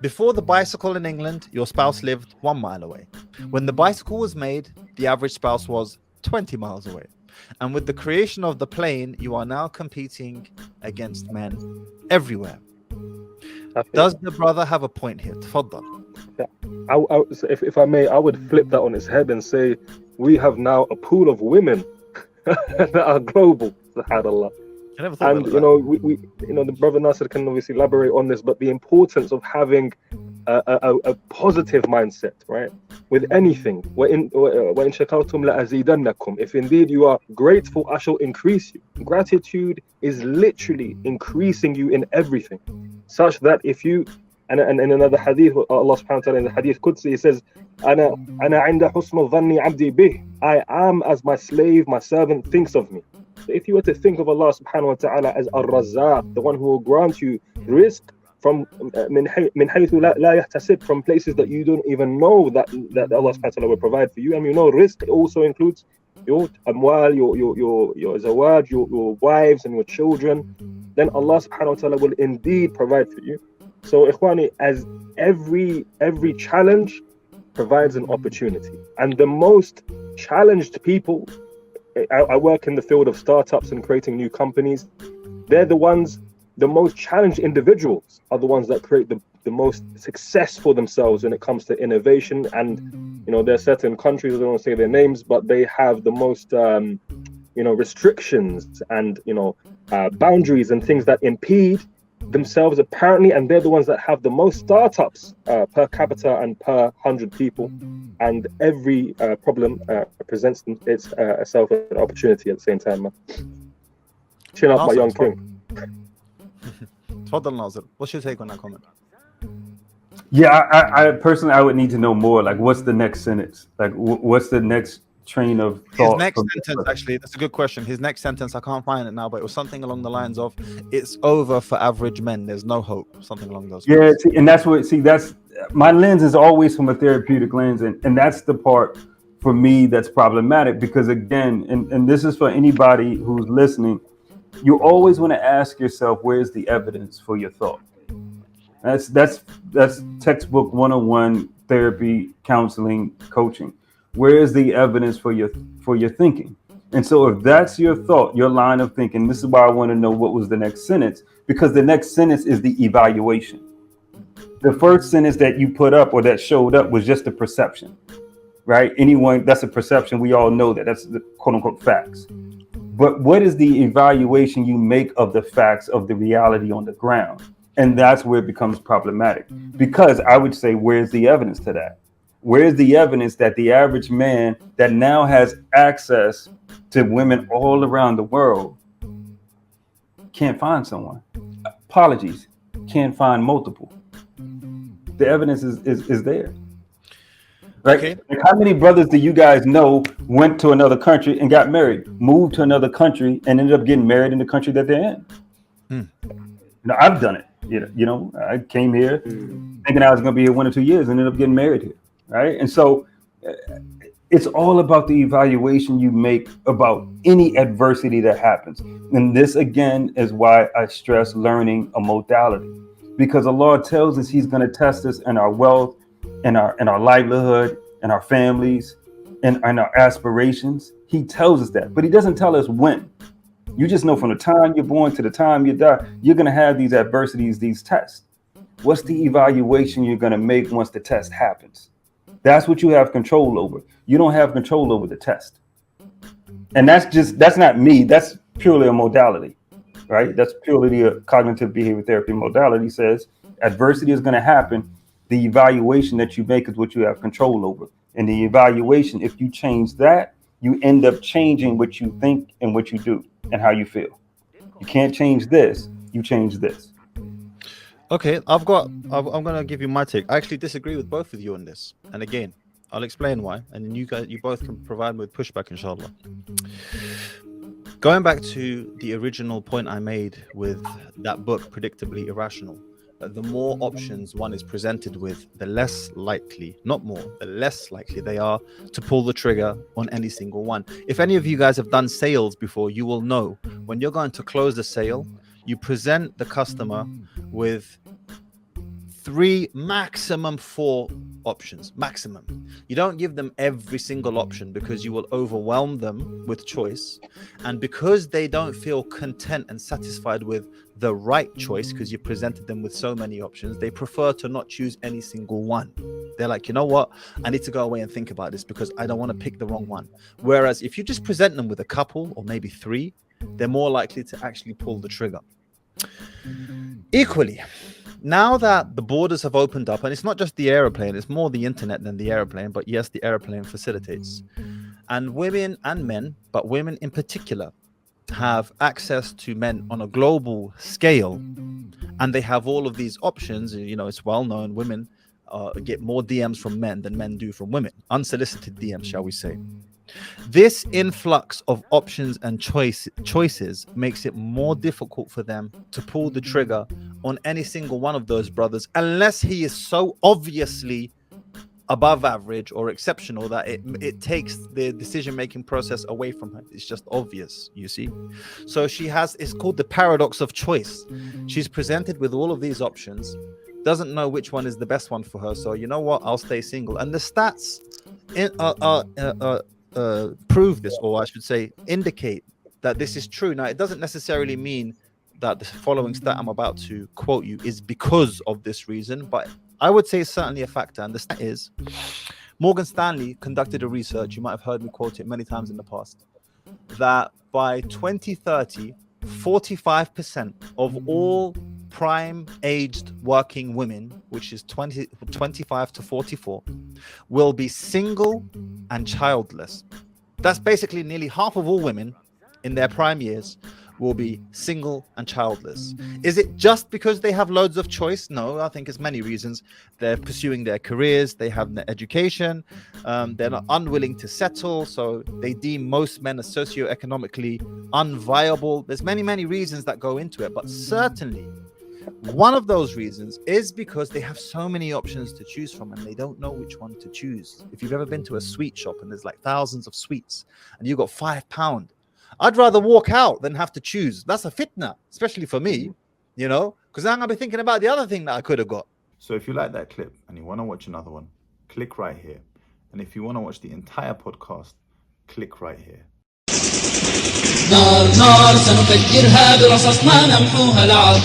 Before the bicycle in England, your spouse lived 1 mile away. When the bicycle was made, the average spouse was 20 miles away. And with the creation of the plane, you are now competing against men everywhere. Does the brother have a point here? Tfaddal. Yeah. So if I may, I would flip that on its head and say we have now a pool of women that are global. SubhanAllah. And we the brother Nasser can obviously elaborate on this, but the importance of having a positive mindset, right? With anything, if indeed you are grateful, I shall increase you. Gratitude is literally increasing you in everything, such that if you and in another hadith, Allah subhanahu wa ta'ala in the hadith Qudsi, he says, "Ana inda husn dhanni abdi bih." I am as my slave, my servant thinks of me. So if you were to think of Allah subhanahu wa ta'ala as Ar-Razzaq, the one who will grant you risk from min haythu la yahtasib, from places that you don't even know that Allah subhanahu wa ta'ala will provide for you. And risk also includes your amwal, your zawaj, your wives and your children. Then Allah subhanahu wa ta'ala will indeed provide for you. So ikhwani, as every challenge provides an opportunity, and the most challenged people, I work in the field of startups and creating new companies. They're the most challenged individuals are the ones that create the most success for themselves when it comes to innovation. And there are certain countries, I don't want to say their names, but they have the most restrictions and boundaries and things that impede themselves apparently, and they're the ones that have the most startups per capita and per 100 people. And every problem presents itself an opportunity at the same time, man. Chin up, my young king. Tfaddal, Nazir. What's your take on that comment? Yeah, I personally, I would need to know more. Like, what's the next sentence? Like, what's the next train of thought? His next sentence, actually, that's a good question. His next sentence, I can't find it now, but it was something along the lines of, "It's over for average men. There's no hope." Something along those lines. Yeah, and that's my lens is always from a therapeutic lens, and that's the part for me that's problematic, because again, and this is for anybody who's listening, you always want to ask yourself, where's the evidence for your thought? That's textbook 101 therapy, counseling, coaching. Where is the evidence for your thinking? And so if that's your thought, your line of thinking, this is why I want to know what was the next sentence, because the next sentence is the evaluation. The first sentence that you put up or that showed up was just a perception, right? That's a perception. We all know that. That's the quote unquote facts. But what is the evaluation you make of the facts of the reality on the ground? And that's where it becomes problematic, because I would say, where's the evidence to that? Where's the evidence that the average man that now has access to women all around the world can't find someone? Apologies, can't find multiple. The evidence is there. Right? Okay. Like, how many brothers do you guys know went to another country and got married, moved to another country and ended up getting married in the country that they're in? I've done it. I came here thinking I was going to be here 1 or 2 years and ended up getting married here. Right. And so it's all about the evaluation you make about any adversity that happens. And this, again, is why I stress learning a modality, because Allah tells us He's going to test us in our wealth, in our livelihood, in our families, and our aspirations. He tells us that, but He doesn't tell us when. You just know from the time you're born to the time you die, you're going to have these adversities, these tests. What's the evaluation you're going to make once the test happens? That's what you have control over. You don't have control over the test. And that's not me. That's purely a modality, right? That's purely a cognitive behavior therapy modality. Says adversity is going to happen. The evaluation that you make is what you have control over. And the evaluation, if you change that, you end up changing what you think and what you do and how you feel. You can't change this. You change this. Okay, I'm going to give you my take. I actually disagree with both of you on this. And again, I'll explain why. And then you both can provide me with pushback, inshallah. Going back to the original point I made with that book, Predictably Irrational, the more options one is presented with, the less likely, not more, the less likely they are to pull the trigger on any single one. If any of you guys have done sales before, you will know when you're going to close the sale, you present the customer with 3, maximum 4 options, maximum. You don't give them every single option because you will overwhelm them with choice. And because they don't feel content and satisfied with the right choice, because you presented them with so many options, they prefer to not choose any single one. They're like, you know what? I need to go away and think about this because I don't want to pick the wrong one. Whereas if you just present them with a couple or maybe 3, they're more likely to actually pull the trigger. Equally, now that the borders have opened up, and it's not just the airplane, it's more the internet than the airplane, but yes, the airplane facilitates. And women and men, but women in particular, have access to men on a global scale, and they have all of these options. You know, it's well known women get more DMs from men than men do from women, unsolicited DMs, shall we say. This influx of options and choices makes it more difficult for them to pull the trigger on any single one of those brothers, unless he is so obviously above average or exceptional that it takes the decision-making process away from her. It's just obvious, you see. So she has, it's called the paradox of choice. She's presented with all of these options, doesn't know which one is the best one for her. So you know what, I'll stay single. And the stats prove this, or I should say indicate that this is true. Now, it doesn't necessarily mean that the following stat I'm about to quote you is because of this reason, but I would say it's certainly a factor. And the stat is, Morgan Stanley conducted a research, you might have heard me quote it many times in the past, that by 2030, 45% of all prime aged working women, which is 25 to 44, will be single and childless. That's basically nearly half of all women in their prime years will be single and childless. Is it just because they have loads of choice? No, I think it's many reasons. They're pursuing their careers, they have an education, they're not unwilling to settle, so they deem most men as socioeconomically unviable. There's many reasons that go into it, but certainly one of those reasons is because they have so many options to choose from and they don't know which one to choose. If you've ever been to a sweet shop and there's like thousands of sweets and you've got £5, I'd rather walk out than have to choose. That's a fitna, especially for me, you know, because I'm going to be thinking about the other thing that I could have got. So if you like that clip and you want to watch another one, click right here. And if you want to watch the entire podcast, click right here. نار نار سنفجرها برصاصنا نمحوها لعب